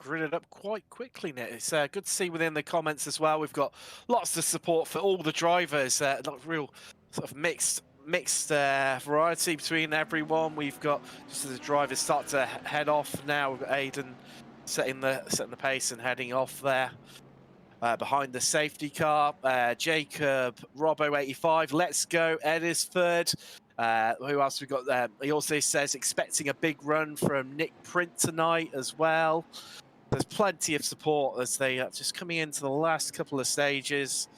gridded up quite quickly, Nick. It's good to see within the comments as well. We've got lots of support for all the drivers. Not real sort of mixed variety between everyone. We've got just as the drivers start to head off now. We've got Aiden setting the pace and heading off there. Behind the safety car, Jacob, Robbo85, Let's Go, Ed is third. Who else we got? He also says expecting a big run from Nick Print tonight as well. There's plenty of support as they are just coming into the last couple of stages,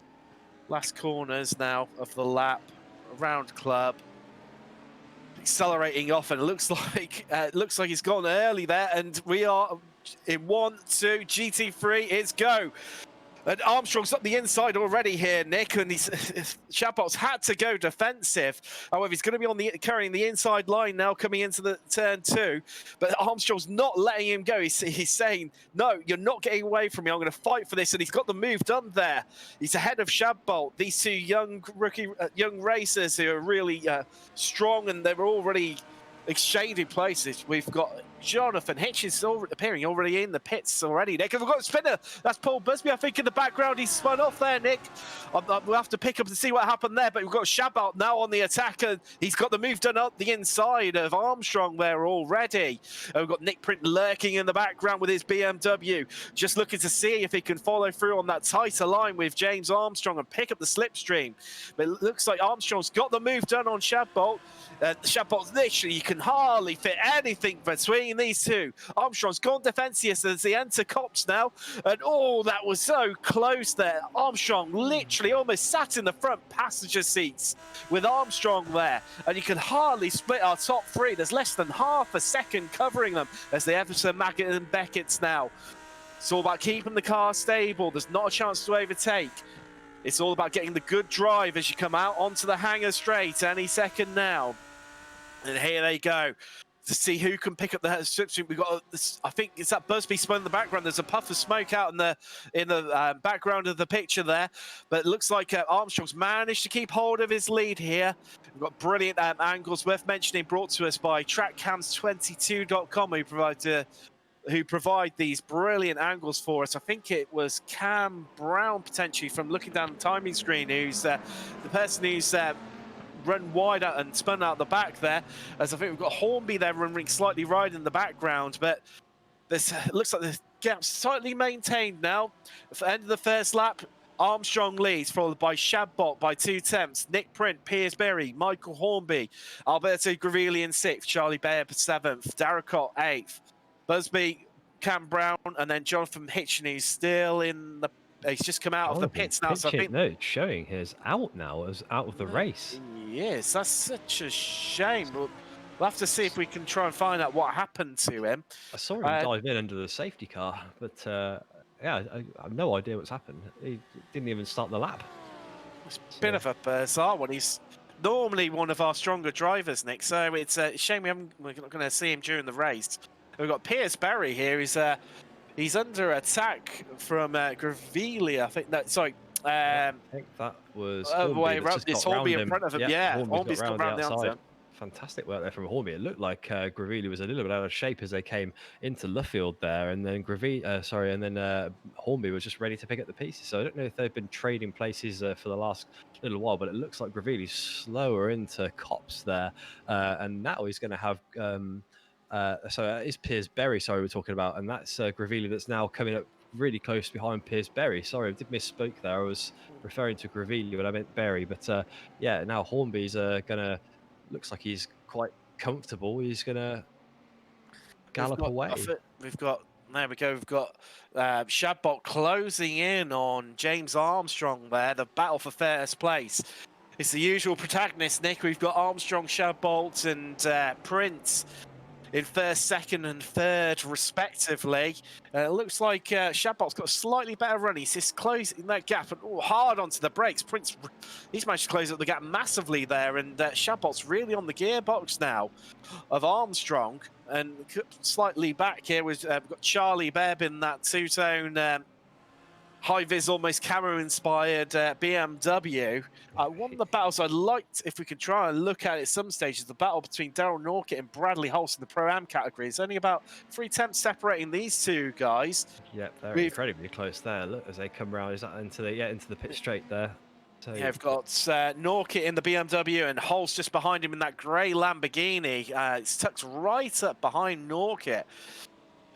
last corners now of the lap around club. Accelerating off, and it looks like he's gone early there, and we are in 1, 2, GT3, it's go. And Armstrong's up the inside already here, Nick, and Chabot's had to go defensive. However, he's going to be carrying the inside line now coming into the turn 2. But Armstrong's not letting him go. He's saying, no, you're not getting away from me. I'm going to fight for this. And he's got the move done there. He's ahead of Chabot. These two young racers who are really strong, and they're already exchanging places. We've got Jonathan Hitchens appearing already in the pits already, Nick. And we've got a spinner. That's Paul Busby, I think, in the background. He's spun off there, Nick. We'll have to pick up and see what happened there, but we've got Chabot now on the attack, and he's got the move done up the inside of Armstrong there already. And we've got Nick Print lurking in the background with his BMW, just looking to see if he can follow through on that tighter line with James Armstrong and pick up the slipstream. But it looks like Armstrong's got the move done on Chabot. Chabot's literally, you can hardly fit anything between these two. Armstrong's gone defensive as they enter Cops now, and oh, that was so close there. Armstrong literally almost sat in the front passenger seats with Armstrong there, and you can hardly split our top three. There's less than half a second covering them as they have some Maggott and Beckett's now. It's all about keeping the car stable. There's not a chance to overtake. It's all about getting the good drive as you come out onto the hangar straight any second now. And here they go to see who can pick up the slipstream. We've got, I think it's that Busby spun in the background. There's a puff of smoke out in the background of the picture there, but it looks like Armstrong's managed to keep hold of his lead here. We've got brilliant angles worth mentioning, brought to us by TrackCams22.com, who provide these brilliant angles for us. I think it was Cam Brown potentially from looking down the timing screen, who's the person who's run wide out and spun out the back there, as I think we've got Hornby there running slightly wide in the background, but this looks like the gap's slightly maintained now. At the end of the first lap, Armstrong leads, followed by Chabot by 2 tenths, Nick Print, Piers Berry, Michael Hornby, Alberto Gravilli in 6th, Charlie Baird 7th, Daryl 8th, Busby, Cam Brown, and then Jonathan Hitchen, who's still in the... He's just come out of the pits now, so I think... No, it's showing he's out now, as out of the race. Yes, that's such a shame. We'll have to see if we can try and find out what happened to him. I saw him dive in under the safety car, but yeah, I have no idea what's happened. He didn't even start the lap. It's a bit of a bizarre one. He's normally one of our stronger drivers, Nick, so it's a shame we're not going to see him during the race. We've got Piers Berry here. He's under attack from Gravilli, I think. Sorry. I think that was it's Hornby in front of him. Yeah, Hornby's got round the outside. outside. Fantastic work there from Hornby. It looked like Gravilli was a little bit out of shape as they came into Luffield there, and then Hornby was just ready to pick up the pieces. So I don't know if they've been trading places for the last little while, but it looks like Gravilli's slower into Cops there, and now he's going to have. So it's Piers Berry, sorry, we're talking about, and that's Gravilli that's now coming up really close behind Piers Berry. Sorry, I did misspoke there. I was referring to Gravilli when I meant Berry, but yeah, now Hornby's gonna, looks like he's quite comfortable. He's gonna gallop away. There we go. We've got Chabot closing in on James Armstrong there. The battle for first place. It's the usual protagonist, Nick. We've got Armstrong, Chabot, and Prince in 1st, 2nd, and 3rd, respectively. It looks like Chabot's got a slightly better run. He's just closing that gap and hard onto the brakes. Prince, he's managed to close up the gap massively there, and Chabot's really on the gearbox now of Armstrong. And slightly back here, we've got Charlie Bebb in that two-tone high-vis, almost camera-inspired BMW. One of the battles I'd liked, if we could try and look at it at some stages, the battle between Daryl Nawke and Bradley Hulse in the Pro-Am category. It's only about 3 tenths separating these two guys. Yep, they're We've incredibly close there. Look, as they come around, is that into the pit straight there. So Yeah, we've got Nawke in the BMW and Hulse just behind him in that grey Lamborghini. It's tucked right up behind Nawke.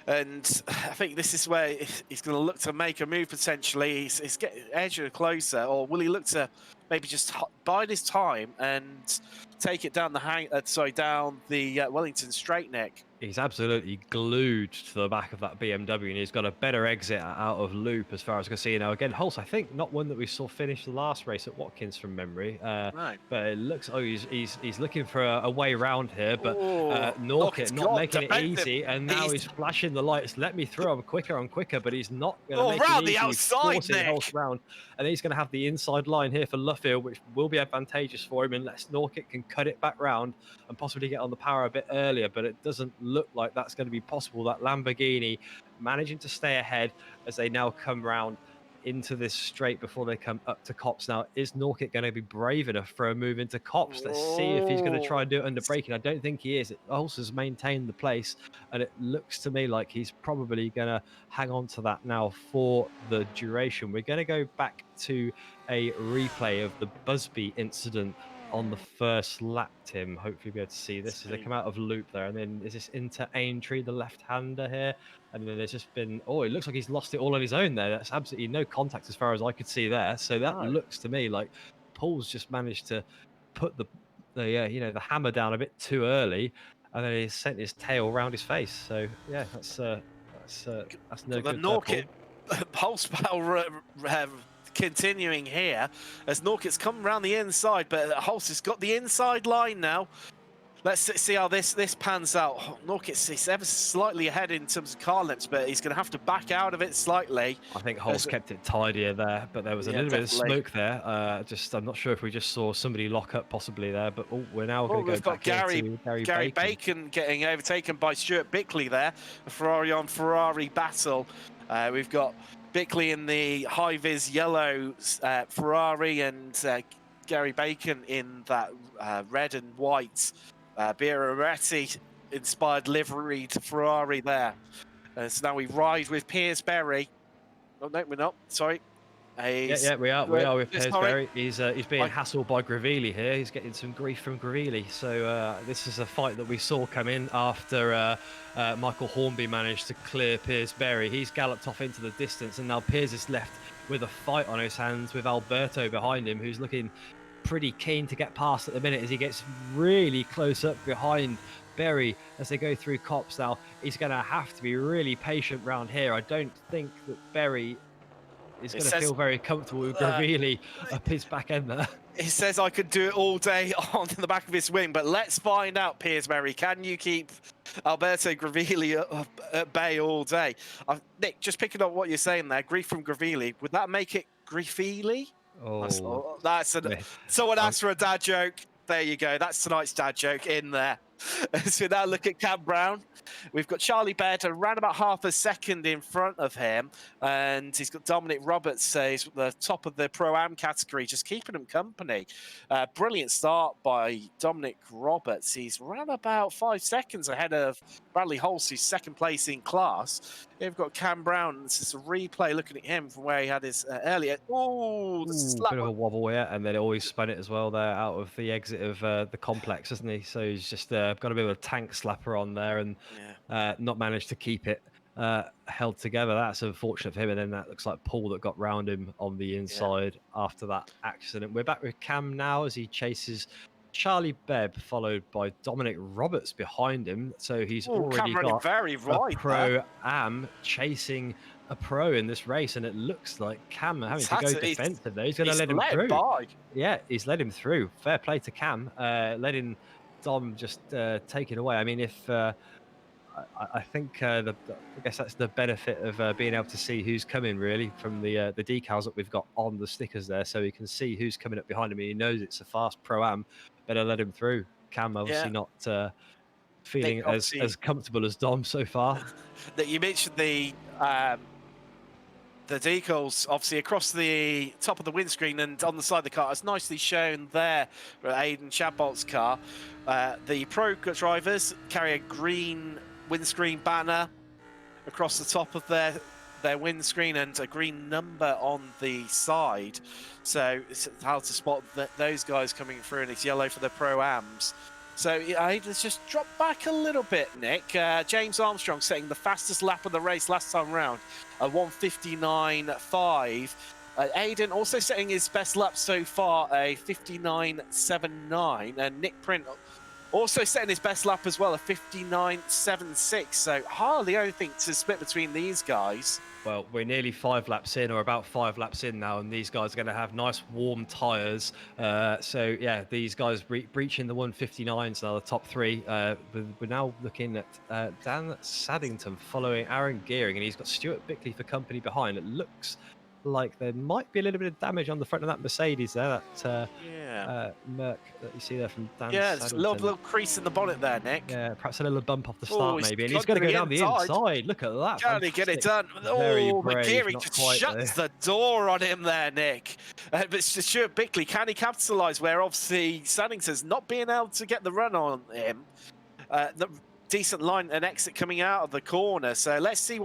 And I think this is where he's going to look to make a move potentially. He's getting edger closer, or will he look to maybe just bide his time and take it down the down the Wellington straight, Nick? He's absolutely glued to the back of that BMW, and he's got a better exit out of loop as far as I can see now. Again, Hulse, I think not one that we saw finish the last race at Watkins from memory. Right. But it looks, he's looking for a way round here, but Nawke's not making it easy, and now he's flashing the lights. Let me through, I'm quicker, but he's not going to make it easy. The outside, forcing Hulse round, and he's going to have the inside line here for Luffield, which will be advantageous for him unless Nawke can cut it back round and possibly get on the power a bit earlier, but it doesn't look like that's going to be possible. That Lamborghini managing to stay ahead as they now come round into this straight before they come up to Copse. Now, is Nawke going to be brave enough for a move into Copse? Let's see if he's going to try and do it under braking. I don't think he is. Hulse has maintained the place, and it looks to me like he's probably going to hang on to that now for the duration. We're going to go back to a replay of the Busby incident on the first lap, Tim. Hopefully you'll be able to see this as they come out of loop there. And then is this into Aintree, the left-hander here? And then there's just been, it looks like he's lost it all on his own there. That's absolutely no contact as far as I could see there. So that looks to me like Paul's just managed to put the hammer down a bit too early, and then he sent his tail around his face. So yeah, that's no good. The Nawke Pulse battle continuing here as Nawke's come around the inside, but Hulse has got the inside line now. Let's see how this pans out. Nawke's ever slightly ahead in terms of car lengths, but he's going to have to back out of it slightly. I think Hulse kept it tidier there, but there was a little bit of smoke there. I'm not sure if we just saw somebody lock up possibly there, but we're now going to go back to Gary Bacon getting overtaken by Stuart Bickley there. A Ferrari on Ferrari battle. We've got Bickley in the high-vis yellow Ferrari and Gary Bacon in that red and white Biaretti inspired liveried Ferrari there. So now we ride with Piers Berry. Oh no, we're not. Sorry. Yeah, we are with Piers Berry. He's being hassled by Gravilli here. He's getting some grief from Gravilli. So this is a fight that we saw come in after Michael Hornby managed to clear Piers Berry. He's galloped off into the distance, and now Piers is left with a fight on his hands with Alberto behind him, who's looking pretty keen to get past at the minute as he gets really close up behind Berry as they go through Copse. Now he's going to have to be really patient round here. I don't think that Berry is going to feel very comfortable with Gravilli up his back end there. He says I could do it all day on the back of his wing, but let's find out, Piers Berry. Can you keep Alberto Gravilli at bay all day? Nick, just picking up what you're saying there, grief from Gravilli, would that make it Griffili? Someone asked for a dad joke. There you go. That's tonight's dad joke in there. So now look at Cam Brown. We've got Charlie Baird around about half a second in front of him, and he's got Dominic Roberts, he's at the top of the Pro-Am category, just keeping him company. Brilliant start by Dominic Roberts. He's around about 5 seconds ahead of Bradley Hulse, who's second place in class. Here we've got Cam Brown. This is a replay looking at him from where he had his earlier. Oh, bit of a wobble here, and then always spun it as well there out of the exit of the complex, hasn't he? So he's just got a bit of a tank slapper on there and not managed to keep it held together. That's unfortunate for him. And then that looks like Paul that got round him on the inside after that accident. We're back with Cam now as he chases Charlie Bebb, followed by Dominic Roberts behind him. So he's already got a Pro-Am chasing a pro in this race, and it looks like Cam having to go defensive there. He's going to let him through. Yeah, he's let him through. Fair play to Cam, letting Dom just take it away. I mean, if I think I guess that's the benefit of being able to see who's coming really from the decals that we've got on the stickers there, so he can see who's coming up behind him. He knows it's a fast Pro-Am. Better let him through. Cam obviously not feeling Nick, as comfortable as Dom so far. That you mentioned the the decals obviously across the top of the windscreen and on the side of the car. It's nicely shown there for Aiden Chabot's car. The pro drivers carry a green windscreen banner across the top of their windscreen and a green number on the side. So it's hard to spot those guys coming through, and it's yellow for the pro-ams. So let's just drop back a little bit, Nick. James Armstrong setting the fastest lap of the race last time round, a 1:59.5. Aiden also setting his best lap so far, a 59.79, and Nick Print also setting his best lap as well, a 59.76. So hardly anything to split between these guys. Well, we're nearly 5 laps in, or about 5 laps in now, and these guys are going to have nice warm tyres. So yeah, these guys breaching the 159s now, the top 3. We're now looking at Dan Saddington following Aaron Gearing, and he's got Stuart Bickley for company behind. It looks like there might be a little bit of damage on the front of that Mercedes there, that Merc that you see there from Dan. Yeah, there's a little crease in the bonnet there, Nick. Yeah, perhaps a little bump off the start maybe, and he's going to go down the inside. Look at that. Can he get it done? McGeary just shuts the door on him there, Nick. But Stuart Bickley, can he capitalise where obviously Saddington's not being able to get the run on him? The decent line and exit coming out of the corner. So let's see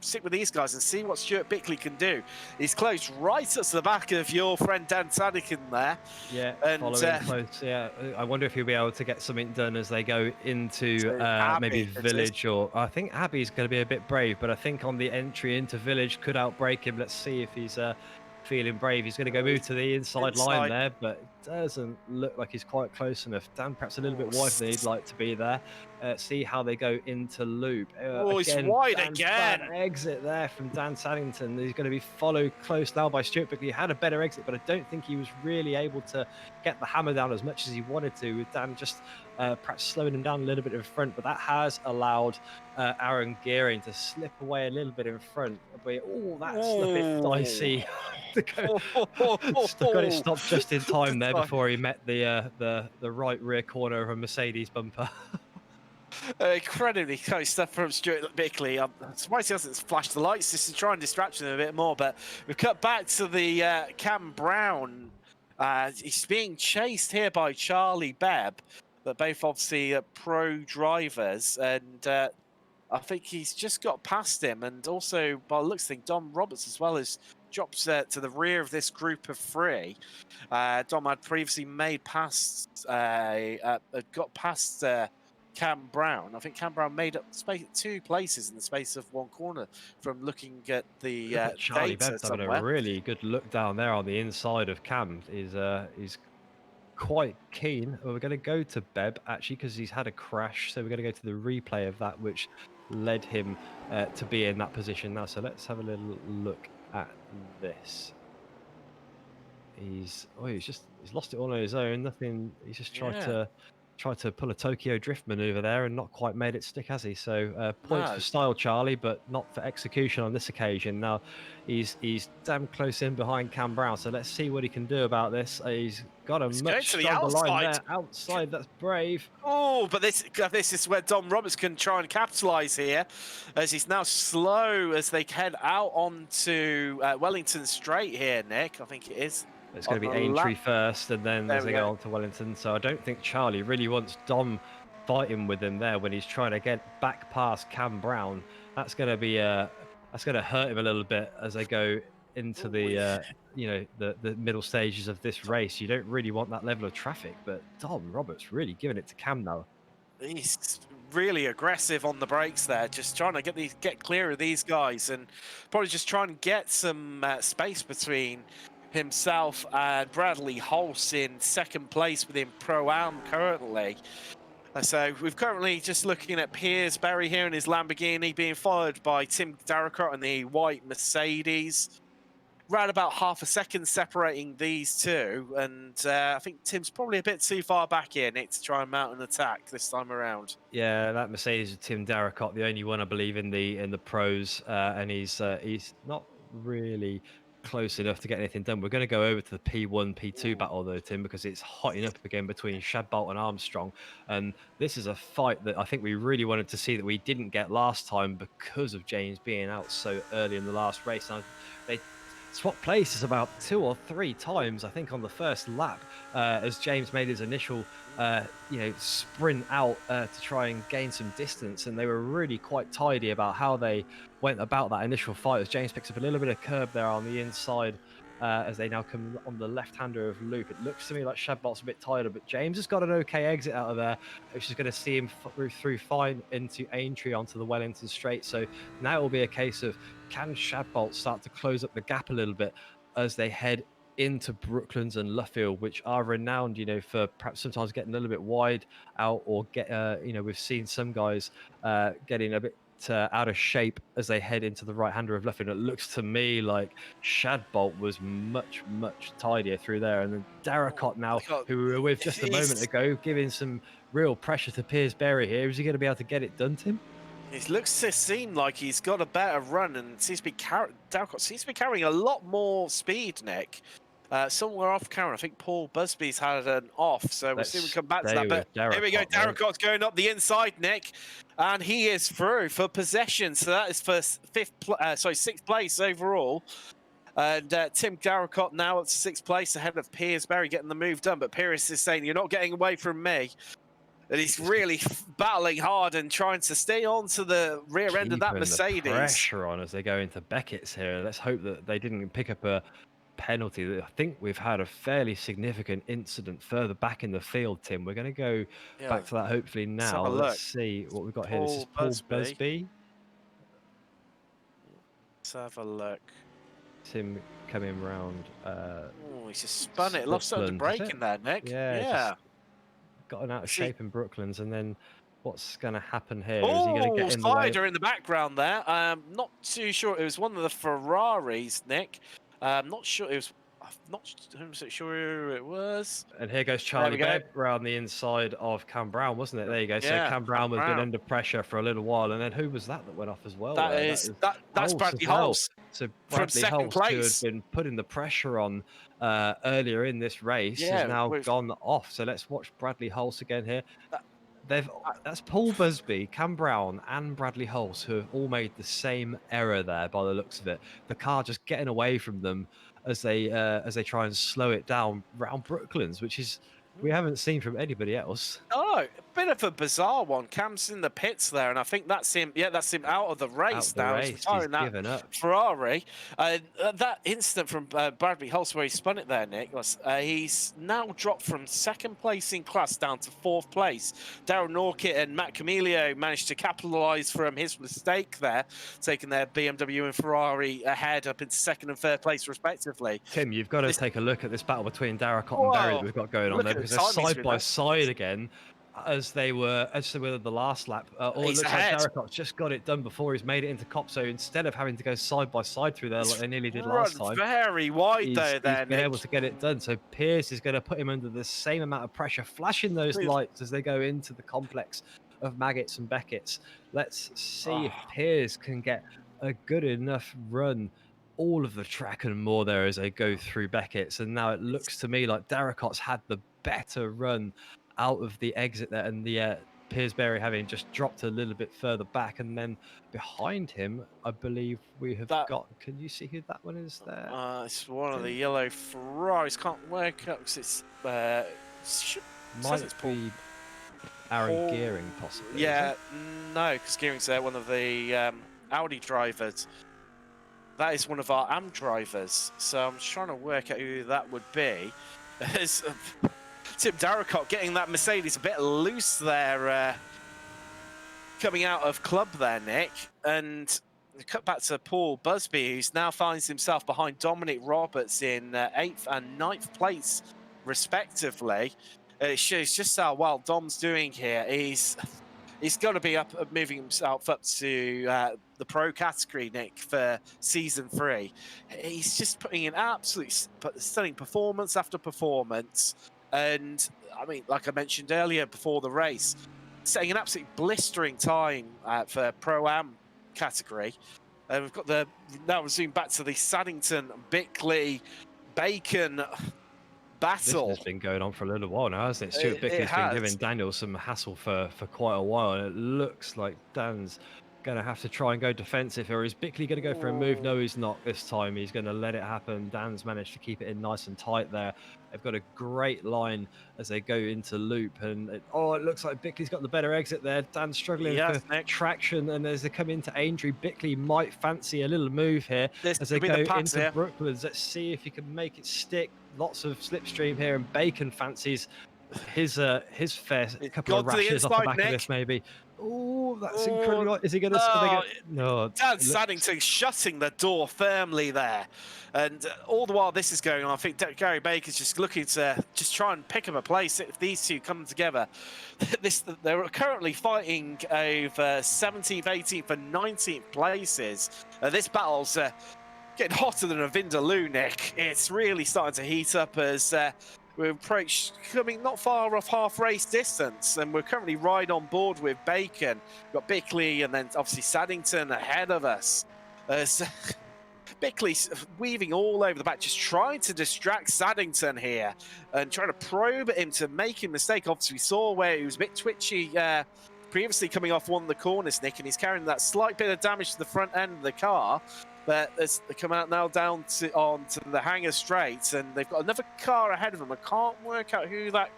sit with these guys and see what Stuart Bickley can do. He's close right up to the back of your friend Dan Saddington there. Yeah, and following close. Yeah, I wonder if he'll be able to get something done as they go into maybe Village, or I think Abbey's going to be a bit brave, but I think on the entry into Village could outbrake him. Let's see if he's feeling brave. He's going to go move to the inside line there, but it doesn't look like he's quite close enough. Dan perhaps a little bit wider than he'd like to be there. See how they go into loop. He's wide again. Exit there from Dan Saddington. He's going to be followed close now by Stuart Bickley. He had a better exit, but I don't think he was really able to get the hammer down as much as he wanted to, with Dan just perhaps slowing him down a little bit in front. But that has allowed Aaron Gearing to slip away a little bit in front. But that's a bit dicey. Got it stopped just in time there before he met the right rear corner of a Mercedes bumper. Incredibly close stuff from Stuart Bickley. I'm surprised he hasn't flashed the lights just to try and distract him a bit more. But we've cut back to the Cam Brown. He's being chased here by Charlie Bebb. But both obviously pro drivers, and I think he's just got past him. And also, by the looks of things, Dom Roberts as well has dropped to the rear of this group of 3. Dom had previously made past, got past Cam Brown. I think Cam Brown made up 2 places in the space of 1 corner from looking at the Charlie Bebb's having a really good look down there on the inside of Cam. He's quite keen. We're going to go to Bebb actually because he's had a crash, so we're going to go to the replay of that, which led him to be in that position now. So let's have a little look at this. He's lost it all on his own. Nothing. He's just tried to pull a Tokyo drift maneuver there and not quite made it stick, has he? So points for style, Charlie, but not for execution on this occasion. Now he's damn close in behind Cam Brown, so let's see what he can do about this. He's got a much stronger line there. Outside, that's brave. Oh, but this is where Dom Roberts can try and capitalise here, as he's now slow as they head out onto Wellington Straight here, Nick. I think it is. It's going to be Aintree first, and then as they go on to Wellington. So I don't think Charlie really wants Dom fighting with him there when he's trying to get back past Cam Brown. That's going to be that's going to hurt him a little bit as they go into the the middle stages of this race. You don't really want that level of traffic, but Dom Roberts really giving it to Cam now. He's really aggressive on the brakes there, just trying to get clear of these guys, and probably just try and get some space between himself and Bradley Hulse in 2nd place within Pro-Am currently. So we've currently just looking at Piers Berry here in his Lamborghini, being followed by Tim Darracott in the white Mercedes. Around about half a second separating these 2, and I think Tim's probably a bit too far back here, Nick, to try and mount an attack this time around. Yeah, that Mercedes of Tim Darracott, the only one I believe in the pros, and he's not really close enough to get anything done. We're going to go over to the P1, P2 battle though, Tim, because it's hotting up again between Shadbolt and Armstrong. And this is a fight that I think we really wanted to see that we didn't get last time because of James being out so early in the last race. And they swapped places about 2 or 3 times, I think, on the first lap as James made his initial sprint out to try and gain some distance. And they were really quite tidy about how they went about that initial fight as James picks up a little bit of curb there on the inside as they now come on the left-hander of Loop. It looks to me like Shadbolt's a bit tighter, but James has got an okay exit out of there, which is going to see him through fine into Aintree onto the Wellington straight. So now it will be a case of, can Shadbolt start to close up the gap a little bit as they head into Brooklands and Luffield, which are renowned, for perhaps sometimes getting a little bit wide out or we've seen some guys getting a bit out of shape as they head into the right-hander of Luffield. It looks to me like Shadbolt was much, much tidier through there. And then Daryl now, who we were with just a moment ago, giving some real pressure to Piers Berry here. Is he going to be able to get it done, Tim? It looks to seem like he's got a better run and seems to be carrying a lot more speed, Nick. Somewhere off camera, I think Paul Busby's had an off, so we'll see if we come back to that. But here we go, Daryl going up the inside, Nick, and he is through for possession. So that is for sixth place overall. And Tim Darracott now up to 6th place ahead of Piers Berry getting the move done. But Piers is saying, "You're not getting away from me." And he's really battling hard and trying to stay on to the rear end of that Mercedes. The pressure on as they go into Beckett's here. Let's hope that they didn't pick up a penalty. I think we've had a fairly significant incident further back in the field, Tim. We're going to go back to that hopefully now. Let's see what we've got here. This is Paul Busby. Let's have a look. Tim coming round. He's just spun it. Lost under braking there, Nick. Yeah. Gotten out of shape in Brooklands, and then what's going to happen here? Is he going to get in the way? Spider in the background there. Not too sure. It was one of the Ferraris, Nick. Not sure. It was. I'm not sure who it was. And here goes Charlie Bebb around the inside of Cam Brown, wasn't it? There you go. So Cam Brown has been under pressure for a little while, and then who was that went off as well? That's Bradley Hulse. So Bradley Hulse, who had been putting the pressure on earlier in this race, has now gone off. So let's watch Bradley Hulse again here. That's Paul Busby, Cam Brown, and Bradley Hulse, who have all made the same error there by the looks of it. The car just getting away from them as they try and slow it down round Brooklands, which is we haven't seen from anybody else. Oh, a bit of a bizarre one. Cam's in the pits there, and I think that's him. Yeah, that's him out of the race now. He's retiring that Ferrari. That incident from Bradley Hulse where he spun it there, Nick, he's now dropped from 2nd place in class down to 4th place. Daryl Nawke and Matt Camilio managed to capitalise from his mistake there, taking their BMW and Ferrari ahead up into 2nd and 3rd place respectively. Tim, you've got to take a look at this battle between Darracott and Berry that we've got going on there, because they're side by side again as they were the last lap. It looks like Darracott's just got it done before he's made it into Cop, so instead of having to go side by side through there like they nearly did last time, very wide he's been able to get it done. So Pierce is going to put him under the same amount of pressure, flashing those lights as they go into the complex of Maggots and Beckett's. Let's see if Pierce can get a good enough run all of the track and more there as they go through Beckett's. And now it looks to me like Darracott's had the better run out of the exit there, and the Piers Berry having just dropped a little bit further back. And then behind him, I believe we have got, can you see who that one is there? It's one of the yellow Ferraris. Can't work up because it's might be Aaron Gearing possibly. Yeah, no, because Gearing's one of the Audi drivers. That is one of our AM drivers, so I'm just trying to work out who that would be. Tim Darracott getting that Mercedes a bit loose there, coming out of club there, Nick. And cut back to Paul Busby, who's now finds himself behind Dominic Roberts in 8th and 9th place, respectively. It shows just how well Dom's doing here. He's got to be moving himself up to the pro category, Nick, for season 3. He's just putting in absolutely stunning performance after performance. And I mean, like I mentioned earlier before the race, setting an absolutely blistering time for Pro-Am category. We've got the now resume back to the Saddington Bickley Bacon This battle. has been going on for a little while now, hasn't it? Stuart It Bickley's been has. giving Daniel some hassle for quite a while, and it looks like Dan's going to have to try and go defensive. Or is Bickley going to go for a move? No, he's not this time. He's going to let it happen. Dan's managed to keep it in nice and tight there. They've got a great line as they go into loop, and it looks like Bickley's got the better exit there. Dan's struggling Yes, for Nick. traction, and as they come into Aintree, Bickley might fancy a little move here This as they could be go the pass into here. Brooklands. Let's see if he can make it stick. Lots of slipstream here, and Bacon fancies his fair couple of rashes off the back of this, maybe. Oh, that's incredible. Is he going to? No. Dan Saddington shutting the door firmly there, and all the while this is going on, I think Gary Baker's just looking to just try and pick up a place if these two come together. They're currently fighting over 17th, 18th, and 19th places. This battle's getting hotter than a Vindaloo, Nick. It's really starting to heat up as we approach coming not far off half race distance, and we're currently right on board with Bacon. We've got Bickley and then obviously Saddington ahead of us. Bickley's weaving all over the back, just trying to distract Saddington here and trying to probe him to make a mistake. Obviously, we saw where he was a bit twitchy previously coming off one of the corners, Nick, and he's carrying that slight bit of damage to the front end of the car. But they're coming out now down onto the hangar straight, and they've got another car ahead of them. I can't work out who that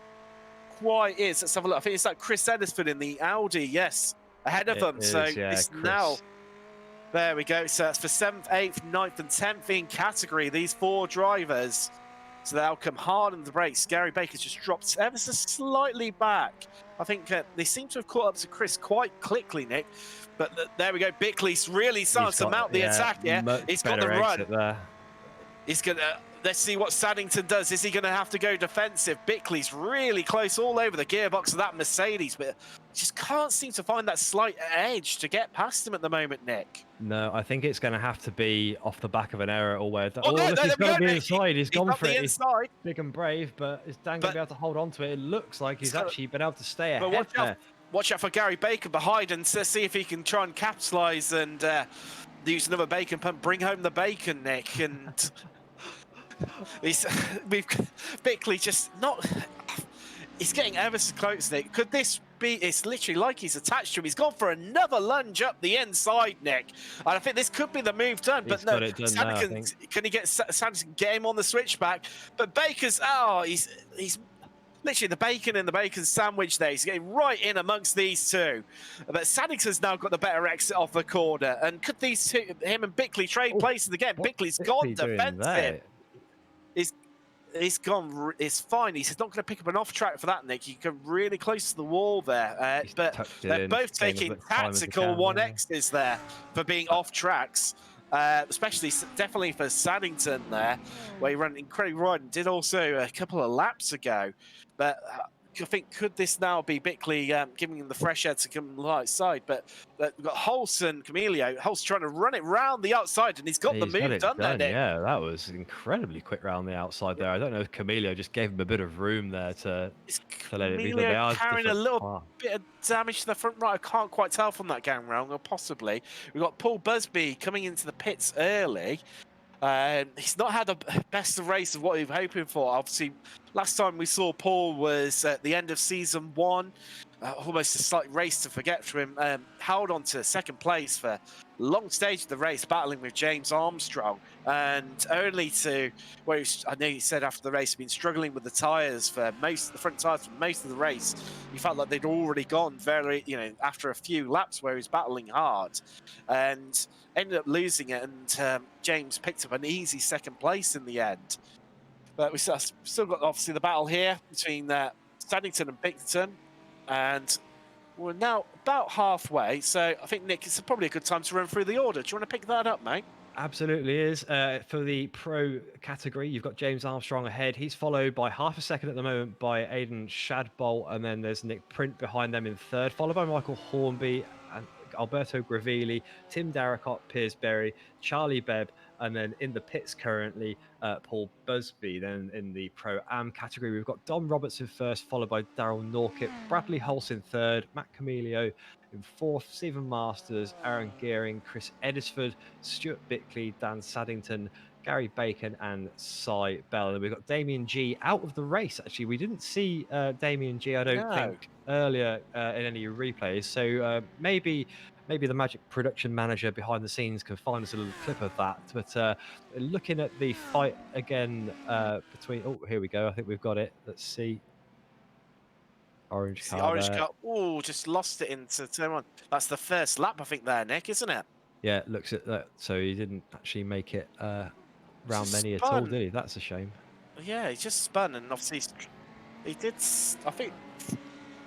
quite is. Let's have a look. I think it's that Chris Edisford in the Audi, yes, ahead of them. So it's now, there we go. So that's for 7th, 8th, 9th, and 10th in category, these four drivers. So they'll come hard on the brakes. Gary Baker's just dropped ever so slightly back. I think they seem to have caught up to Chris quite quickly, Nick. But there we go. Bickley's really starting to mount the attack here. He's got the run. There. He's going to... Let's see what Saddington does. Is he going to have to go defensive? Bickley's really close all over the gearbox of that Mercedes, but just can't seem to find that slight edge to get past him at the moment, Nick. No, I think it's going to have to be off the back of an error or where... He's got to be inside. He's gone for it. Inside. He's big and brave, but is Dan going to be able to hold on to it? It looks like he's actually been able to stay ahead there. Watch out for Gary Baker behind and see if he can try and capitalise and use another bacon pump, bring home the bacon, Nick. And Bickley just not... He's getting ever so close, Nick. Could this be... It's literally like he's attached to him. He's gone for another lunge up the inside, Nick. And I think this could be the move done. But no, can he get Saddington, get him on the switchback? But Baker's... he's literally the bacon in the bacon sandwich there. He's getting right in amongst these two. But Saddington's now got the better exit off the corner. And could these two, him and Bickley, trade places again? Bickley's gone defensive. He's gone. It's fine. He's not going to pick up an off track for that, Nick. You come really close to the wall there. But they're both taking tactical 1Xs there for being off tracks. Especially, definitely for Saddington there, where he ran incredibly right and did also a couple of laps ago. But I think, could this now be Bickley giving him the fresh air to come on the right side? But we've got Hulse and Camilio. Hulse trying to run it round the outside, and he's got the move done there, Nick. Yeah, that was incredibly quick round the outside there. I don't know if Camilio just gave him a bit of room there to let it be. Camilio carrying a little bit of damage to the front right. I can't quite tell from that gang round, or possibly. We've got Paul Busby coming into the pits early. He's not had the best of race of what we were hoping for. Obviously, last time we saw Paul was at the end of season 1. Almost a slight race to forget for him. Held on to second place for a long stage of the race, battling with James Armstrong. And only to, well, I know he said after the race he'd been struggling with the tyres for the front tyres for most of the race. He felt like they'd already gone after a few laps where he was battling hard. And ended up losing it, and James picked up an easy second place in the end. But we've still got, obviously, the battle here between Saddington and Bickerton. And we're now about halfway, so I think, Nick, it's probably a good time to run through the order. Do you want to pick that up, mate? Absolutely is. For the pro category, you've got James Armstrong ahead. He's followed by half a second at the moment by Aidan Shadbolt, and then there's Nick Print behind them in third, followed by Michael Hornby and Alberto Gravilli, Tim Darracott, Piers Berry, Charlie Bebb, and then in the pits currently, Paul Busby. Then in the Pro-Am category, we've got Dom Roberts in first, followed by Daryl Nawke, Bradley Hulse in third, Matt Camilio In fourth, Stephen Masters, Aaron Gearing, Chris Edisford, Stuart Bickley, Dan Saddington, Gary Bacon, and Cy Bell. And we've got Damien G out of the race. Actually, we didn't see Damien G, I don't No. think, earlier in any replays. So maybe the Magic production manager behind the scenes can find us a little clip of that. But looking at the fight again between, oh, here we go. I think we've got it. Let's see. Orange It's the car orange there. car. Oh, just lost it into turn one. That's the first lap, I think, there, Nick, isn't it? Yeah, it looks at that. So he didn't actually make it round Just many at all, spun. did he? That's a shame. Yeah, he just spun, and obviously he did. I think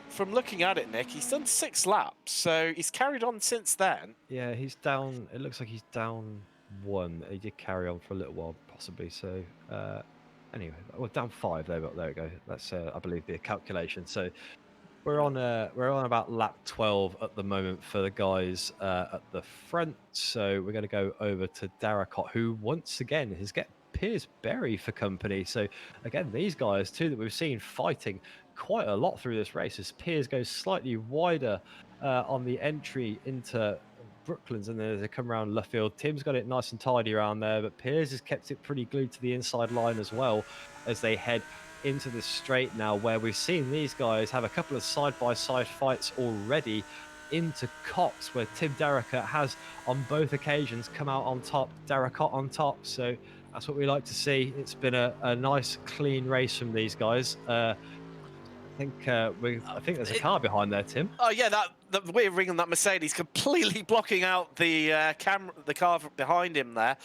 from looking at it, Nick, he's done 6 laps, so he's carried on since then. Yeah, he's down. It looks like he's down 1. He did carry on for a little while, possibly. So anyway, well, down 5 there, but there we go. That's I believe the calculation. So we're on about lap 12 at the moment for the guys at the front. So we're going to go over to Daryl, who once again has get Piers Berry for company. So again, these guys too that we've seen fighting quite a lot through this race as Piers goes slightly wider on the entry into Brooklands, and then as they come around Luffield, Tim's got it nice and tidy around there, but Piers has kept it pretty glued to the inside line as well as they head into the straight now, where we've seen these guys have a couple of side-by-side fights already into Cox, where Tim Darricott has on both occasions come out on top, Darricott on top. So that's what we like to see. It's been a nice clean race from these guys. I think there's a car behind there, Tim. Oh yeah, the rear ring on that Mercedes completely blocking out the car behind him there,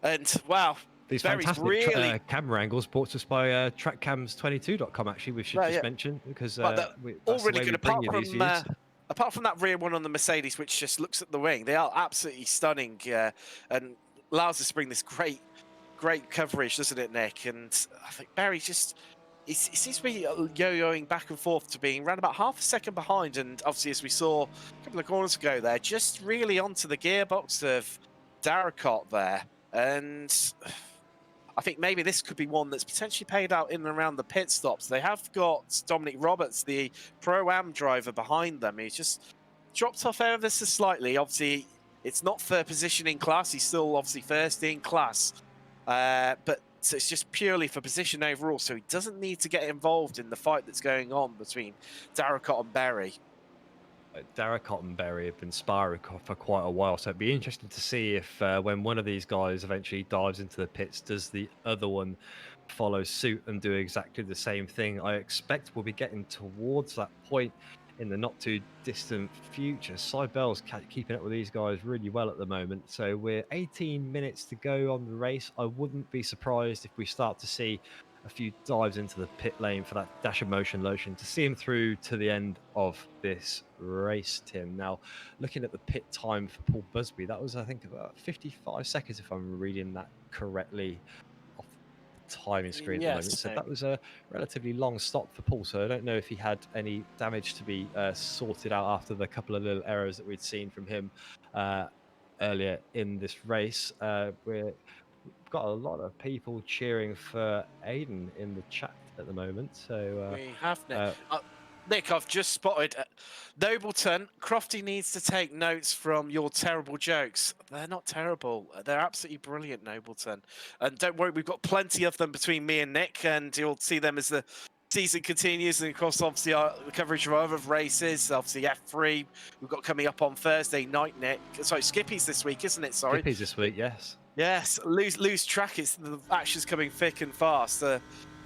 and wow. These Berry's fantastic really... camera angles brought to us by trackcams22.com, actually, we should just mention, because all that's really the way good. we bring you these views. Apart from that rear one on the Mercedes, which just looks at the wing, they are absolutely stunning and allows us to bring this great coverage, doesn't it, Nick? And I think Berry just... He seems to be yo-yoing back and forth to being around about half a second behind, and obviously, as we saw a couple of corners ago there, just really onto the gearbox of Darricott there. And I think maybe this could be one that's potentially paid out in and around the pit stops. They have got Dominic Roberts, the Pro-Am driver, behind them. He's just dropped off ever so slightly. Obviously, it's not for positioning class. He's still obviously first in class. But so it's just purely for position overall. So he doesn't need to get involved in the fight that's going on between Darricott and Berry. Darricott and Berry have been sparring for quite a while, so it'd be interesting to see if when one of these guys eventually dives into the pits, does the other one follow suit and do exactly the same thing. I expect we'll be getting towards that point in the not too distant future. Cy Bell's keeping up with these guys really well at the moment. So we're 18 minutes to go on the race. I wouldn't be surprised if we start to see a few dives into the pit lane for that dash of motion lotion to see him through to the end of this race, Tim. Now, looking at the pit time for Paul Busby, that was, I think, about 55 seconds, if I'm reading that correctly off the timing screen at the moment. So that was a relatively long stop for Paul. So I don't know if he had any damage to be sorted out after the couple of little errors that we'd seen from him earlier in this race. We've got a lot of people cheering for Aiden in the chat at the moment. So we have Nick, I've just spotted Nobleton. Crofty needs to take notes from your terrible jokes. They're not terrible. They're absolutely brilliant, Nobleton. And don't worry, we've got plenty of them between me and Nick, and you'll see them as the season continues. And of course, obviously, our coverage of other races, obviously F3, we've got coming up on Thursday night, Nick. Sorry, Skippy's this week, isn't it? Sorry. Skippy's this week, yes. Yes, lose track. It's the action's coming thick and fast.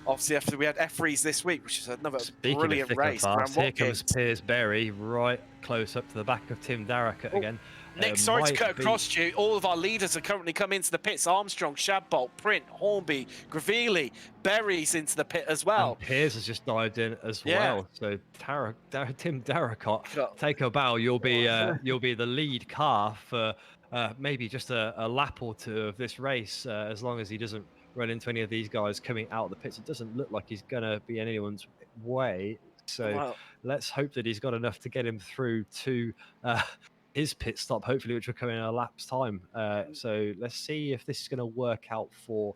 Obviously, after we had F3s this week, which is another brilliant race. Here comes Piers Berry right close up to the back of Tim Darricott again. Nick, sorry to cut across you. All of our leaders are currently coming into the pits. Armstrong, Shadbolt, Print, Hornby, Gravelli, Berry's into the pit as well. And Piers has just dived in as well. So Tim Darricott, take a bow. You'll be the lead car for maybe just a lap or two of this race, as long as he doesn't run into any of these guys coming out of the pits. It doesn't look like he's going to be in anyone's way. So let's hope that he's got enough to get him through to his pit stop, hopefully, which will come in a lap's time. So let's see if this is going to work out for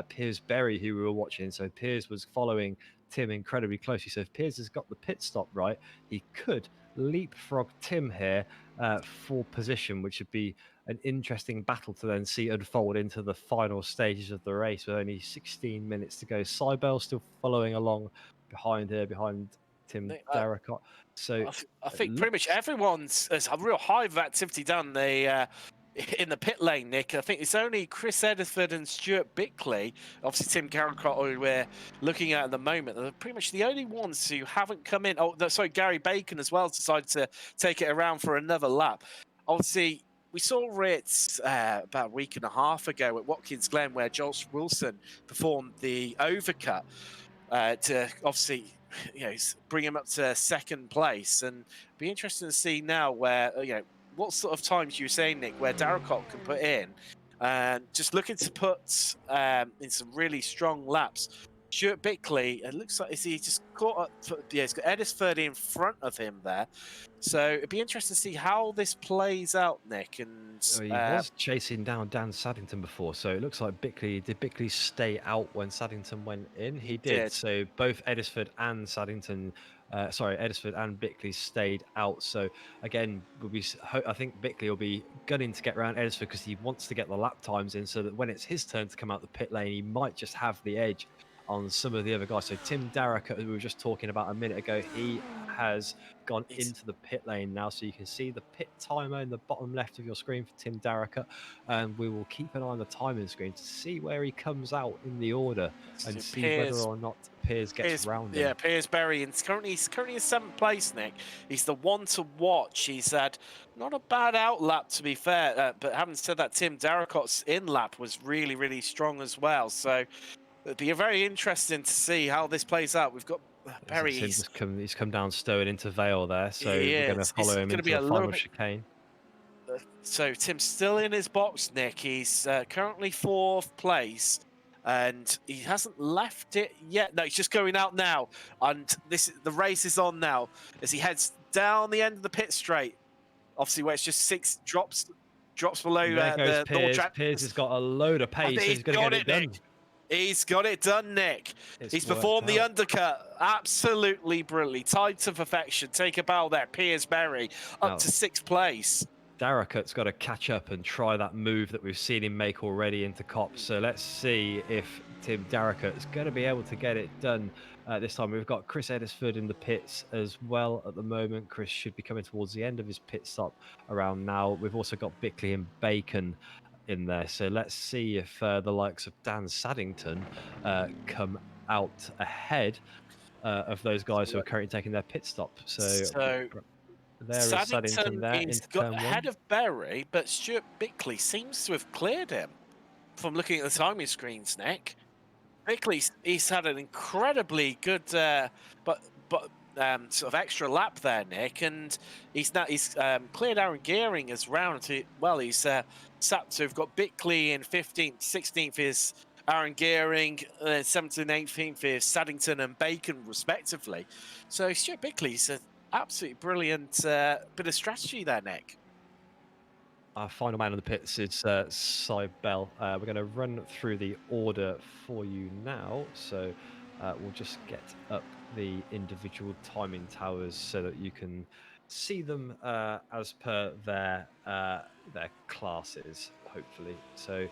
Piers Berry, who we were watching. So Piers was following Tim incredibly closely. So if Piers has got the pit stop right, he could leapfrog Tim here for position, which would be an interesting battle to then see unfold into the final stages of the race with only 16 minutes to go. Cybel still following along behind here, behind Tim Darracott. So I think pretty much there's a real hive of activity down the in the pit lane, Nick. I think it's only Chris Ediford and Stuart Bickley, obviously Tim Darracott, who we're looking at the moment. They're pretty much the only ones who haven't come in. Oh, sorry, Gary Bacon as well decided to take it around for another lap. Obviously, we saw Ritz about a week and a half ago at Watkins Glen, where Josh Wilson performed the overcut to obviously, bring him up to second place. And be interesting to see now where, what sort of times you were saying, Nick, where Darracott can put in, and just looking to put in some really strong laps. Stuart Bickley, it looks like, is he just caught up? Yeah, he's got Edisford in front of him there. So it'd be interesting to see how this plays out, Nick. And he was chasing down Dan Saddington before, so it looks like did Bickley stay out when Saddington went in? He did. So both Edisford and Saddington, Edisford and Bickley stayed out. So again, I think Bickley will be gunning to get around Edisford because he wants to get the lap times in, so that when it's his turn to come out the pit lane, he might just have the edge on some of the other guys. So Tim Darracott, who we were just talking about a minute ago, he has gone into the pit lane now, so you can see the pit timer in the bottom left of your screen for Tim Darracott, and we will keep an eye on the timing screen to see where he comes out in the order and see whether or not Piers gets round him. Yeah, Piers Berry, and he's currently in 7th place, Nick. He's the one to watch. He's had not a bad out lap, to be fair, but having said that, Tim Darracott's in lap was really, really strong as well. So it'd be very interesting to see how this plays out. We've got Berry. He's come down Stowen into Vale there, so we're going to follow him into the final chicane. So Tim's still in his box, Nick. He's currently 4th place, and he hasn't left it yet. No, he's just going out now, and the race is on now as he heads down the end of the pit straight. Obviously, where it's just 6 drops below the Piers. Piers has got a load of pace. He's going to get it done. Nick. He's got it done, Nick. He's performed the undercut absolutely brilliantly. Tied to perfection. Take a bow there. Piers Berry up to 6th place. Darracott's got to catch up and try that move that we've seen him make already into Cops. So let's see if Tim Darracott is going to be able to get it done this time. We've got Chris Edisford in the pits as well at the moment. Chris should be coming towards the end of his pit stop around now. We've also got Bickley and Bacon in there. So let's see if the likes of Dan Saddington come out ahead of those guys who are currently taking their pit stop. So there is Saddington there into turn 1. Ahead of Berry, but Stuart Bickley seems to have cleared him from looking at the timing screens, Nick. Bickley, he's had an incredibly good but sort of extra lap there, Nick, and he's cleared Aaron Gearing as round to, well, he's sat, so we've got Bickley in 15th, 16th is Aaron Gearing, 17th and 18th is Saddington and Bacon respectively. So Stuart Bickley's an absolutely brilliant bit of strategy there, Nick. Our final man in the pits is Cybel. We're going to run through the order for you now, so we'll just get up the individual timing towers so that you can see them as per their classes, hopefully. So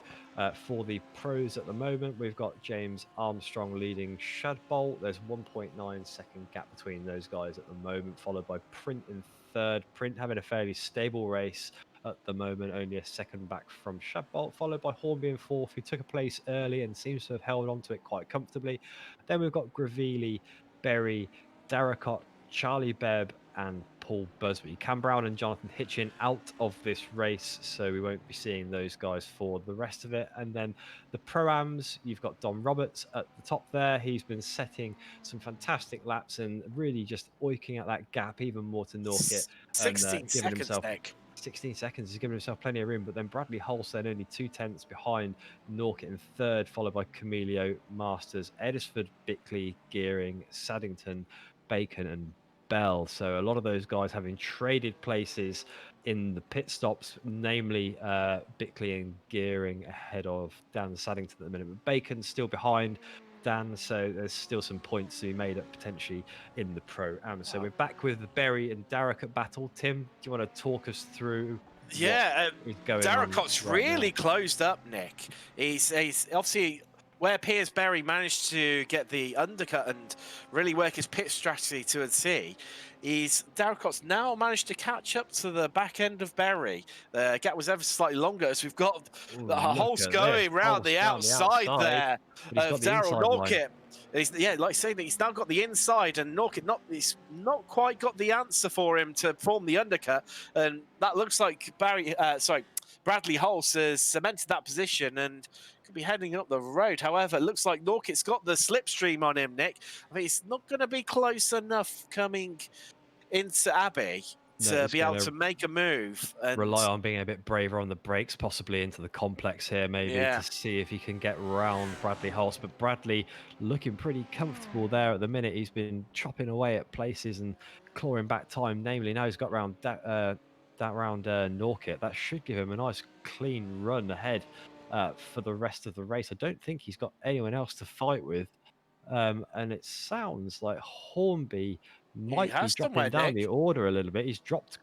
for the pros at the moment, we've got James Armstrong leading Shadbolt. There's 1.9 second gap between those guys at the moment, followed by Print in 3rd. Print having a fairly stable race at the moment, only a second back from Shadbolt, followed by Hornby in 4th, who took a place early and seems to have held on to it quite comfortably. Then we've got Gravilli, Berry, Darracott, Charlie Bebb, and Paul Busby. Cam Brown and Jonathan Hitchin out of this race, so we won't be seeing those guys for the rest of it. And then the Pro-Ams, you've got Don Roberts at the top there. He's been setting some fantastic laps and really just oiking at that gap even more to Nawke. 16 seconds, Nick. 16 seconds, he's given himself plenty of room, but then Bradley Hulse then only 2/10 behind Nawke in 3rd, followed by Camilio, Masters, Edisford, Bickley, Gearing, Saddington, Bacon and Bell. So a lot of those guys having traded places in the pit stops, namely Bickley and Gearing ahead of Dan Saddington at the minute, but Bacon still behind. Dan, so there's still some points to be made up potentially in the Pro-Am. So we're back with Berry and Darrick at battle. Tim, do you want to talk us through what is going on Darricot's right really now? closed up, Nick. He's obviously where Piers Berry managed to get the undercut and really work his pit strategy to a T. Darricot's now managed to catch up to the back end of Berry. The gap was ever slightly longer as we've got Ooh, the look Hulse at going this. round Hulse the round the outside there but he's got of the Daryl inside line. Nawke. Like saying that he's now got the inside, and Nawke he's not quite got the answer for him to form the undercut, and that looks like Bradley Hulse has cemented that position and could be heading up the road. However, it looks like Nawke's got the slipstream on him, Nick. I mean, he's not going to be close enough coming into Abbey to be able to make a move. And rely on being a bit braver on the brakes, possibly into the complex here, maybe to see if he can get round Bradley Hulse. But Bradley looking pretty comfortable there at the minute. He's been chopping away at places and clawing back time. Namely, now he's got round Nawke. That should give him a nice clean run ahead for the rest of the race. I don't think he's got anyone else to fight with. And it sounds like Hornby might be dropping down the order a little bit. He's dropped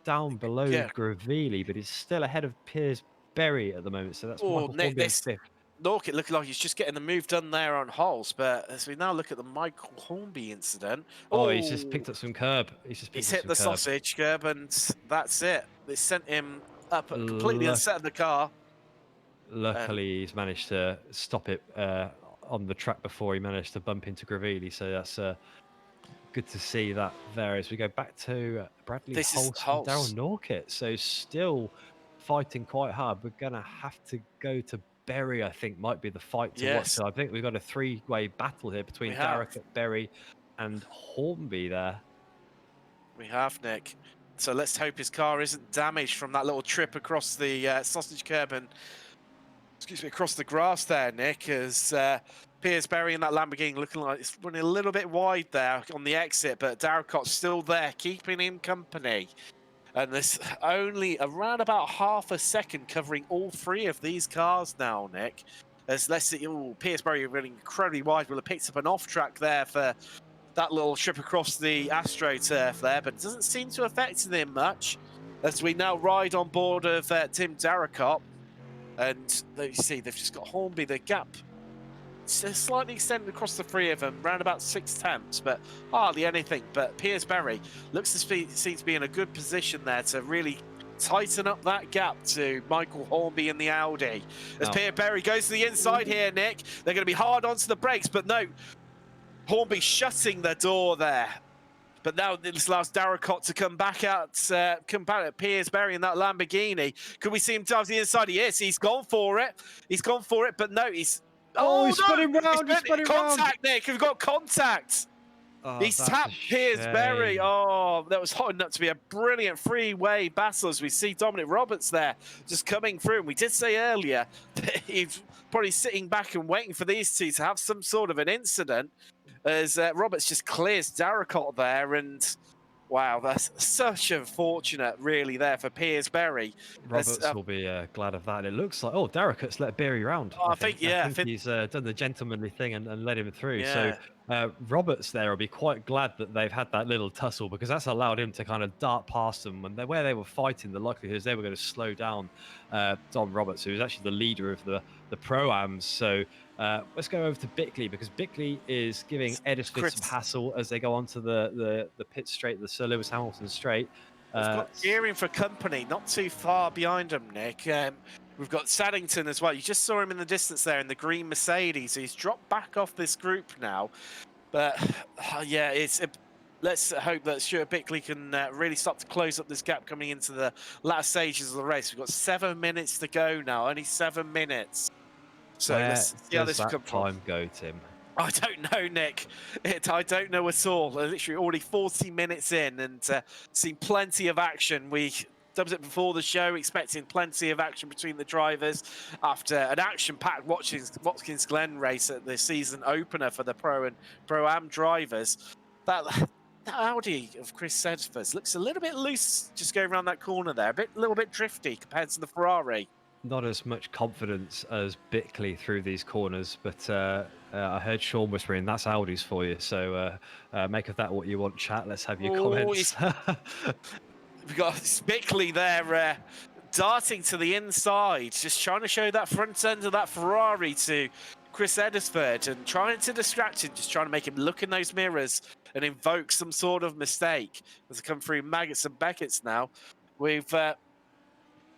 down below Gravelli, but he's still ahead of Piers Berry at the moment. So that's Michael Hornby in fifth. Nawke looking like he's just getting the move done there on Hulse, but as we now look at the Michael Hornby incident. Oh, he's just picked up some curb. He's hit the sausage curb, and that's it. They sent him up completely unset of the car. Luckily, he's managed to stop it on the track before he managed to bump into Gravelli. So that's good to see that there. As we go back to Bradley Hulse and Daryl Nawke. So still fighting quite hard. We're going to have to go to Berry, I think, might be the fight to watch. So I think we've got a three-way battle here between Darrick, Berry and Hornby there. We have, Nick. So let's hope his car isn't damaged from that little trip across the sausage curb and, across the grass there, Nick, as Piers Berry in that Lamborghini looking like it's running a little bit wide there on the exit, but Darricot's still there, keeping him company. And there's only around about half a second covering all three of these cars now, Nick. As let's see, Piers Berry running incredibly wide. Will have picked up an off track there for that little trip across the AstroTurf there, but it doesn't seem to affect him much. As we now ride on board of Tim Darricot. And you see, they've just got Hornby, the gap slightly extended across the three of them, around about 6/10, but hardly anything. But Piers Berry looks to seem to be in a good position there to really tighten up that gap to Michael Hornby in the Audi. As Piers Berry goes to the inside here, Nick, they're going to be hard onto the brakes, but no, Hornby shutting the door there. But now this allows Darricot to come back at Piers Berry in that Lamborghini. Could we see him dive to the inside? Yes, he's gone for it. He's gone for it, but no, he's... Oh, he's spinning round. He's spinning round. Contact, Nick. We've got contact. He's tapped Piers Berry. Oh, that was hot enough to be a brilliant three-way battle as we see Dominic Roberts there just coming through. And we did say earlier that he's probably sitting back and waiting for these two to have some sort of an incident as Roberts just clears Darricot there. And wow, that's such unfortunate, really, there for Piers Berry. Roberts will be glad of that. And it looks like, Darricot's let Berry round. I think he's done the gentlemanly thing and let him through. So Roberts there will be quite glad that they've had that little tussle, because that's allowed him to kind of dart past them. When where they were fighting, the likelihood is they were going to slow down Dom Roberts, who is actually the leader of the Pro-Ams. So let's go over to Bickley, because Bickley is giving Edisford some hassle as they go onto the pit straight, the Sir Lewis Hamilton straight. We've got gearing for company not too far behind him, Nick. We've got Saddington as well. You just saw him in the distance there in the green Mercedes. He's dropped back off this group now. But let's hope that Stuart Bickley can really start to close up this gap coming into the latter stages of the race. We've got 7 minutes to go now, only 7 minutes. So let's see how this time go, Tim. I don't know, Nick. I don't know at all. Literally already 40 minutes in and seen plenty of action. We dubbed it before the show, expecting plenty of action between the drivers after an action-packed Watkins Glen race at the season opener for the Pro and Pro-Am drivers. That Audi of Chris Sedford looks a little bit loose just going around that corner there. A little bit drifty compared to the Ferrari. not as much confidence as Bickley through these corners, but I heard Sean whispering, that's Audi's for you. So make of that what you want, chat. Let's have your Oh, comments. we've got Bickley there darting to the inside, just trying to show that front end of that Ferrari to Chris Edisford and trying to distract him, just trying to make him look in those mirrors and invoke some sort of mistake. As they come through Maggots and Beckett's now, we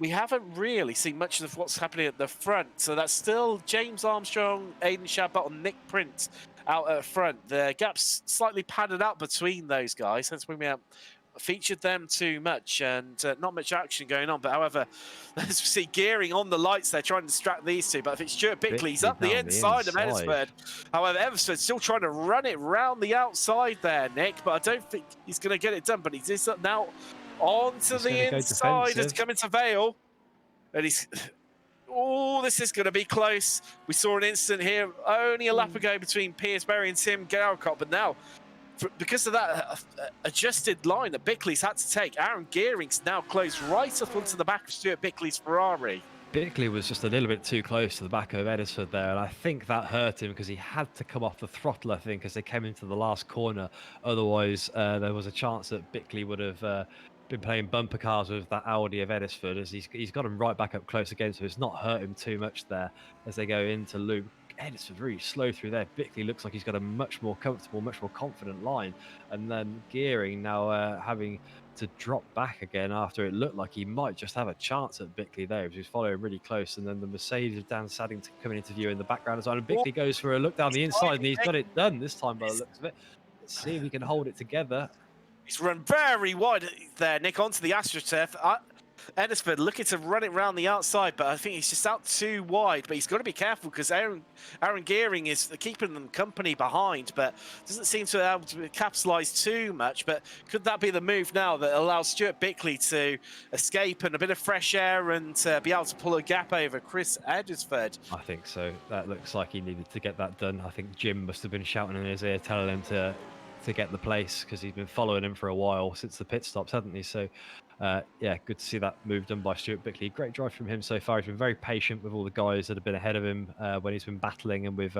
haven't really seen much of what's happening at the front. So that's still James Armstrong, Aiden Chabot, and Nick Prince out at front. The gap's slightly padded out between those guys, hence we haven't featured them too much and not much action going on. But however, as we see Gearing on the lights there trying to distract these two. But if it's Stuart Bickley, he's up the inside of Edisford. However, Edisford's still trying to run it round the outside there, Nick. But I don't think he's going to get it done. But he's up now onto the inside as coming to Vale. And he's... Oh, this is going to be close. We saw an incident here only a lap ago between Piersbury and Tim Garricott. But now, because of that adjusted line that Bickley's had to take, Aaron Gearing's now closed right up onto the back of Stuart Bickley's Ferrari. Bickley was just a little bit too close to the back of Edisford there, and I think that hurt him because he had to come off the throttle, I think, as they came into the last corner. Otherwise, there was a chance that Bickley would have been playing bumper cars with that Audi of Edisford, as he's got him right back up close again, so it's not hurt him too much there as they go into loop. Edisford really slow through there. Bickley looks like he's got a much more comfortable, much more confident line, and then Gearing now having to drop back again after it looked like he might just have a chance at Bickley there. He was following really close, and then the Mercedes of Dan Saddington coming into view in the background as well. And Bickley goes for a look down the inside, and he's got it done this time by the looks of it. Let's see if he can hold it together. He's run very wide there, Nick, onto the AstroTurf. Edisford looking to run it round the outside, but I think he's just out too wide. But he's got to be careful because Aaron Gearing is keeping them company behind, but doesn't seem to be able to capitalise too much. But could that be the move now that allows Stuart Bickley to escape and a bit of fresh air and be able to pull a gap over Chris Edisford? I think so. That looks like he needed to get that done. I think Jim must have been shouting in his ear, telling him to get the place, because he's been following him for a while since the pit stops, hasn't he? So yeah, good to see that move done by Stuart Bickley. Great drive from him so far. He's been very patient with all the guys that have been ahead of him when he's been battling, and we've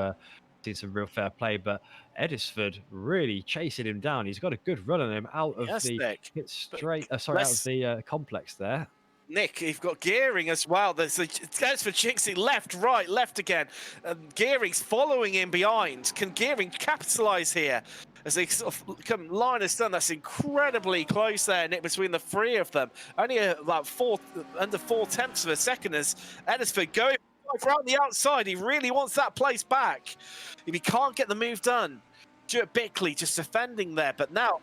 seen some real fair play. But Edisford really chasing him down. He's got a good run on him out of the pit straight. Sorry, out of the complex there. Nick, you've got Gearing as well. There's for Jinxie, left, right, left again. Gearing's following in behind. Can Gearing capitalise here? As they sort of come line as done, that's incredibly close there, Nick, between the three of them. Only about under 4/10 of a second as Edisford going around the outside. He really wants that place back. If he can't get the move done, Stuart Bickley just defending there. But now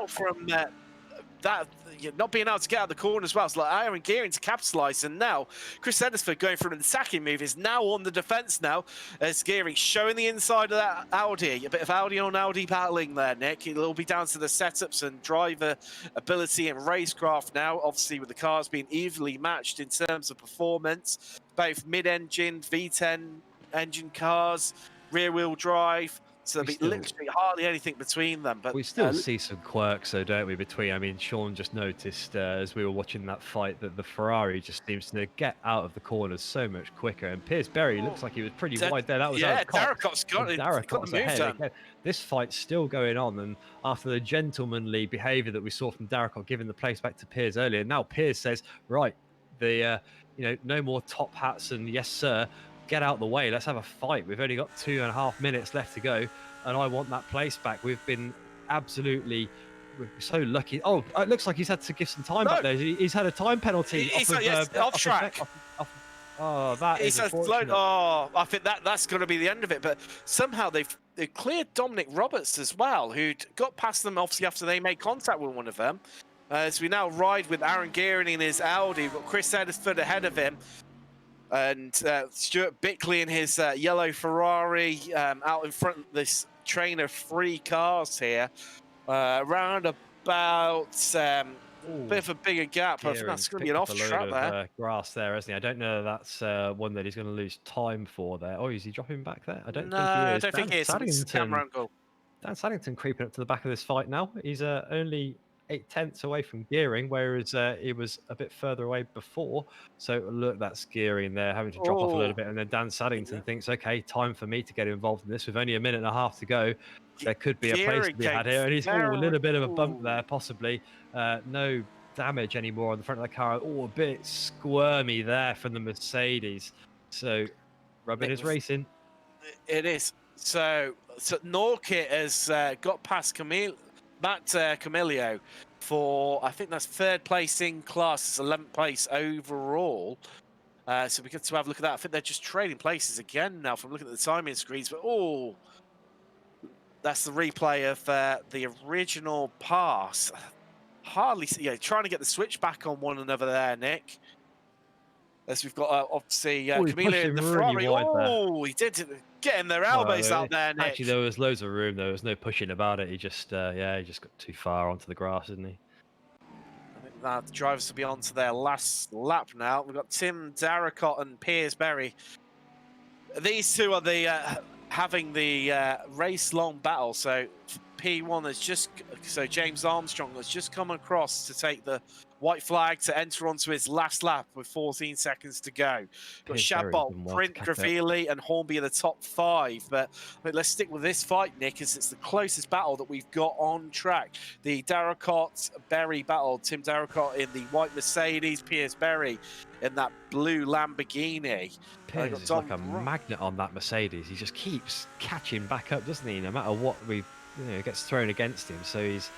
from that not being able to get out of the corner as well, it's like Aaron Gearing to capitalise, and now Chris Edisford going for an attacking move is now on the defence now, as Gearing showing the inside of that Audi. A bit of Audi on Audi battling there, Nick. It'll all be down to the setups and driver ability and racecraft now, obviously with the cars being evenly matched in terms of performance, both mid-engine, V10 engine cars, rear-wheel drive. So there'll be literally hardly anything between them. But we still see some quirks, though, don't we, between... I mean, Sean just noticed as we were watching that fight that the Ferrari just seems to get out of the corners so much quicker. And Piersbury looks like he was pretty wide there. That was Darricott's got Darricott's ahead. Again, this fight's still going on. And after the gentlemanly behaviour that we saw from Darricott giving the place back to Piers earlier, now Piers says, right, no more top hats and yes, sir. Get out the way. Let's have a fight. We've only got 2.5 minutes left to go, and I want that place back. We're so lucky. Oh, it looks like he's had to give some time back there. He's had a time penalty. Off track. Oh, that is unfortunate. Oh, I think that's going to be the end of it. But somehow they've cleared Dominic Roberts as well, who'd got past them obviously after they made contact with one of them. As we now ride with Aaron Gearing in his Audi, we've got Chris Edisford ahead of him. And Stuart Bickley in his yellow Ferrari out in front of this train of 3 cars here. Around about a bit of a bigger gap. I think that's going to be an off-track there. Grass there, isn't he? I don't know if that's one that he's going to lose time for there. Oh, is he dropping back there? I don't think he is. Camera angle. Dan Saddington creeping up to the back of this fight now. He's only 8/10 away from gearing, whereas he was a bit further away before. So look, that's gearing there, having to drop off a little Oh, bit. And then Dan yeah. Saddington thinks, okay, time for me to get involved in this. With only a minute and a half to go, there could be a place Gearing to be came had here. And he's, a very. little bit of a bump Ooh. there, possibly. No damage anymore on the front of the car. Oh, a bit squirmy there from the Mercedes. So rubbing Nick his was, racing. it is. So Nawke has got past Matt Camilio for, I think that's 3rd place in class. It's 11th place overall. So we get to have a look at that. I think they're just trading places again now from looking at the timing screens. But oh, that's the replay of the original pass. Hardly, trying to get the switch back on one another there, Nick. As we've got obviously Oh, he pushed Camilo in him the really front. wide there. Oh, he did getting their Well, elbows out there, Nick. actually, there was loads of room. There was no pushing about it. He just, he just got too far onto the grass, didn't he? I think that the drivers will be on to their last lap now. We've got Tim Darracott and Piers Berry. These two are the having the race-long battle. So P1 has just, so James Armstrong has just come across to take the white flag to enter onto his last lap with 14 seconds to go. Got Piers Berry's Shabot, done well to Print, cap it. Gravelli, and Hornby in the top 5. But I mean, let's stick with this fight, Nick, as it's the closest battle that we've got on track. The Darracott-Berry battle. Tim Darracott in the white Mercedes, Piers Berry in that blue Lamborghini. Piers is like a magnet on that Mercedes. He just keeps catching back up, doesn't he? No matter what gets thrown against him. So he's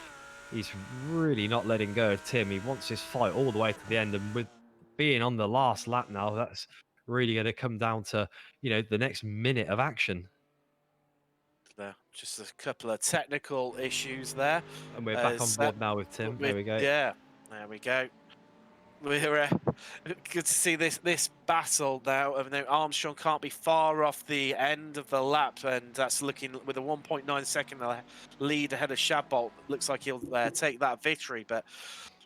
really not letting go of Tim. He wants his fight all the way to the end, and with being on the last lap now, that's really going to come down to the next minute of action. Just a couple of technical issues there. And we're back on board now with Tim. There we go. Yeah, there we go. We're good to see this battle now. Armstrong can't be far off the end of the lap, and that's looking with a 1.9 second lead ahead of Shabot. Looks like he'll take that victory, but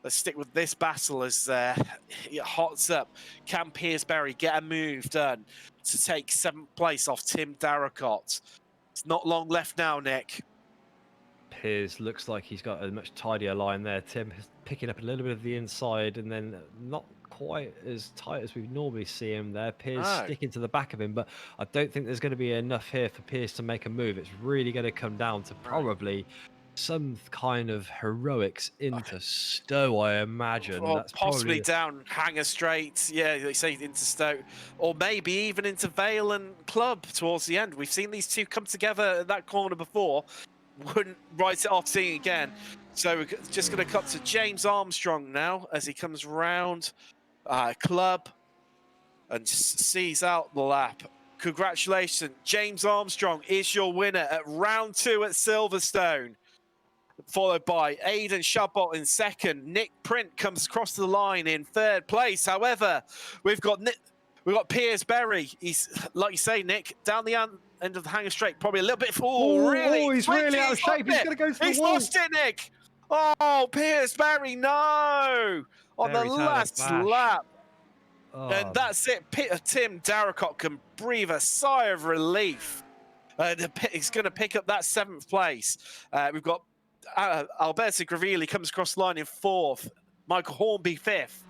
let's stick with this battle as it hots up. Can Piers Berry get a move done to take 7th place off Tim Darracott? It's not long left now, Nick. Piers looks like he's got a much tidier line there. Tim is picking up a little bit of the inside and then not quite as tight as we normally see him there. Piers sticking to the back of him, but I don't think there's going to be enough here for Piers to make a move. It's really going to come down to probably some kind of heroics into Stowe, I imagine. Or that's possibly probably down Hanger Straight, yeah, they say into Stoke, or maybe even into Vale and Club towards the end. We've seen these two come together at that corner before. Wouldn't write it off seeing again. So we're just going to cut to James Armstrong now as he comes round Club and sees out the lap. Congratulations, James Armstrong is your winner at round 2 at Silverstone. Followed by Aidan Shabot in 2nd. Nick Print comes across the line in 3rd place. However, we've got Piers Berry. He's, like you say, Nick, down the end of the Hanger Straight, probably a little bit. Really? Oh, he's really out of shape. He's going to go to the wall. He's lost it, Nick. Oh, Piers Berry, no! On the last lap. Oh. And that's it. Tim Darracott can breathe a sigh of relief. He's going to pick up that 7th place. We've got Alberto Gravelli comes across the line in 4th. Michael Hornby 5th.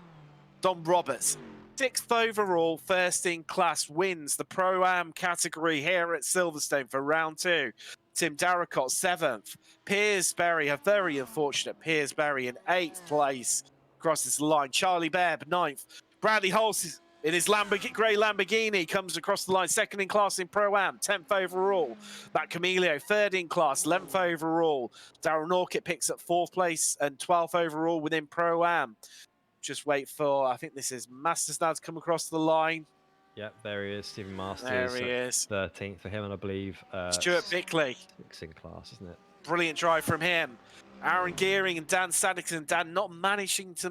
Dom Roberts 6th overall, 1st in class, wins the Pro-Am category here at Silverstone for round 2. Tim Darracott 7th. Piers Berry, a very unfortunate Piers Berry in 8th place, crosses the line. Charlie Baird 9th. Bradley Hulse in his grey Lamborghini comes across the line, 2nd in class in Pro-Am, 10th overall. Matt Camilio, 3rd in class, 11th overall. Daryl Nawke picks up 4th place and 12th overall within Pro-Am. Just wait for, I think this is Masters now to come across the line. Yep, there he is, Stephen Masters. There he is. 13th for him, and I believe Stuart Bickley. 6th in class, isn't it? Brilliant drive from him. Aaron Gearing and Dan Saddington. Dan not managing to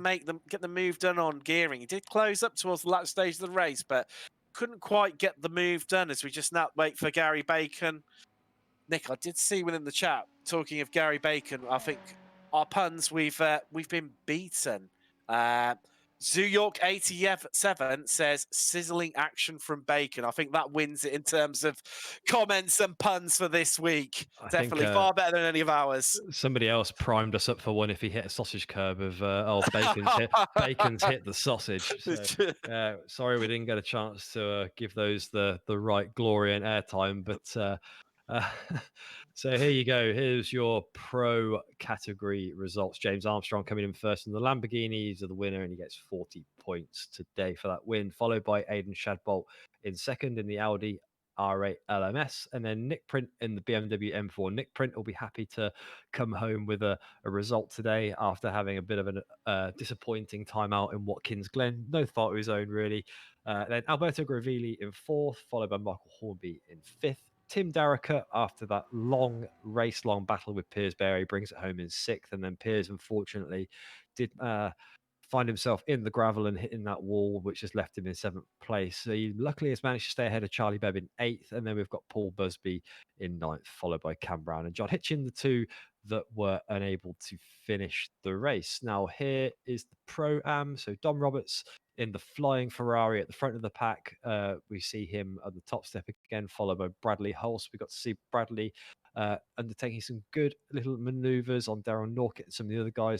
get the move done on Gearing. He did close up towards the last stage of the race, but couldn't quite get the move done as we just now wait for Gary Bacon. Nick, I did see within the chat, talking of Gary Bacon, I think our puns, we've been beaten. York 87 says sizzling action from Bacon. I think that wins it in terms of comments and puns for this week. I think Definitely far better than any of ours. somebody else primed us up for one if he hit a sausage curb of bacon's hit the sausage. So sorry we didn't get a chance to give those the right glory and airtime, but so here you go. Here's your pro category results. James Armstrong coming in first in the Lamborghini. He's the winner and he gets 40 points today for that win, followed by Aidan Shadbolt in second in the Audi R8 LMS, and then Nick Print in the BMW M4. Nick Print will be happy to come home with a result today after having a bit of a disappointing time out in Watkins Glen. No fault of his own, really. Then Alberto Gravilli in fourth, followed by Michael Hornby in fifth. Tim Darricker, after that long battle with Piers Berry, brings it home in sixth. And then Piers, unfortunately, did find himself in the gravel and hitting that wall, which has left him in seventh place. So he luckily has managed to stay ahead of Charlie Bebb in eighth. And then we've got Paul Busby in ninth, followed by Cam Brown and John Hitchin, the two that were unable to finish the race. Now, here is the Pro-Am. So Dom Roberts in the flying Ferrari at the front of the pack. We see him at the top step again, followed by Bradley Hulse. We got to see Bradley undertaking some good little maneuvers on Daryl Nawke and some of the other guys